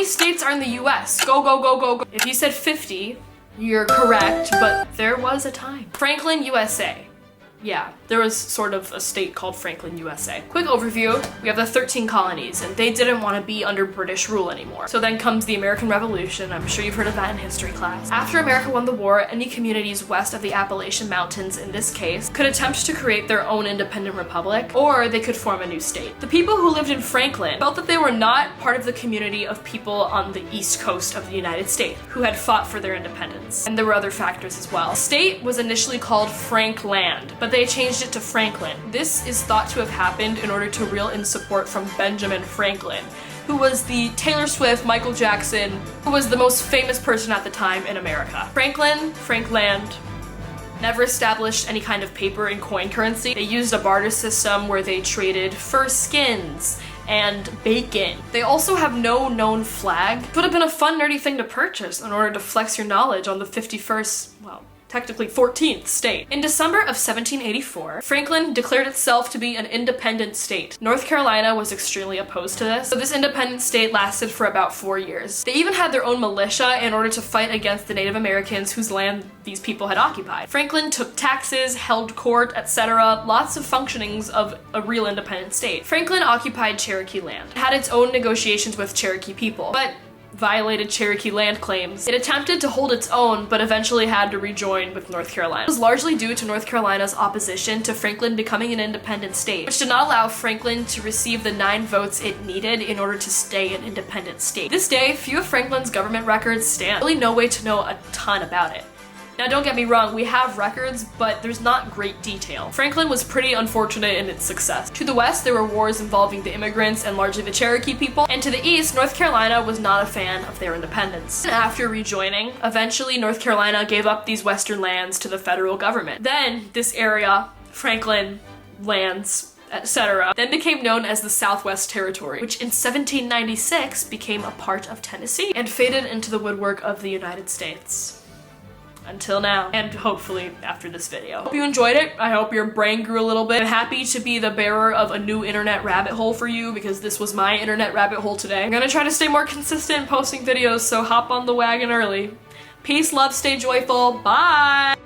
many states are in the US? Go, go, go, go, go. If you said 50, you're correct, but there was a time. Franklin, USA. Yeah, there was sort of a state called Franklin, USA. Quick overview, we have the 13 colonies, and they didn't want to be under British rule anymore. So then comes the American Revolution. I'm sure you've heard of that in history class. After America won the war, any communities west of the Appalachian Mountains, in this case, could attempt to create their own independent republic, or they could form a new state. The people who lived in Franklin felt that they were not part of the community of people on the east coast of the United States who had fought for their independence. And there were other factors as well. The state was initially called Frankland, but they changed it to Franklin. This is thought to have happened in order to reel in support from Benjamin Franklin, who was the Taylor Swift, Michael Jackson, who was the most famous person at the time in America. Frankland, never established any kind of paper and coin currency. They used a barter system where they traded fur skins and bacon. They also have no known flag. It would have been a fun, nerdy thing to purchase in order to flex your knowledge on the 51st, well, technically 14th state. In December of 1784, Franklin declared itself to be an independent state. North Carolina was extremely opposed to this, so this independent state lasted for about 4 years. They even had their own militia in order to fight against the Native Americans whose land these people had occupied. Franklin took taxes, held court, etc., lots of functionings of a real independent state. Franklin occupied Cherokee land. It had its own negotiations with Cherokee people, but violated Cherokee land claims. It attempted to hold its own, but eventually had to rejoin with North Carolina. It was largely due to North Carolina's opposition to Franklin becoming an independent state, which did not allow Franklin to receive the 9 votes it needed in order to stay an independent state. This day, few of Franklin's government records stand. Really no way to know a ton about it. Now don't get me wrong, we have records, but there's not great detail. Franklin was pretty unfortunate in its success. To the west, there were wars involving the immigrants and largely the Cherokee people, and to the east, North Carolina was not a fan of their independence. And after rejoining, eventually North Carolina gave up these western lands to the federal government. Then this area, Franklin lands, etc., then became known as the Southwest Territory, which in 1796 became a part of Tennessee and faded into the woodwork of the United States. Until now, and hopefully after this video. Hope you enjoyed it. I hope your brain grew a little bit. I'm happy to be the bearer of a new internet rabbit hole for you because this was my internet rabbit hole today. I'm gonna try to stay more consistent in posting videos, so hop on the wagon early. Peace, love, stay joyful. Bye!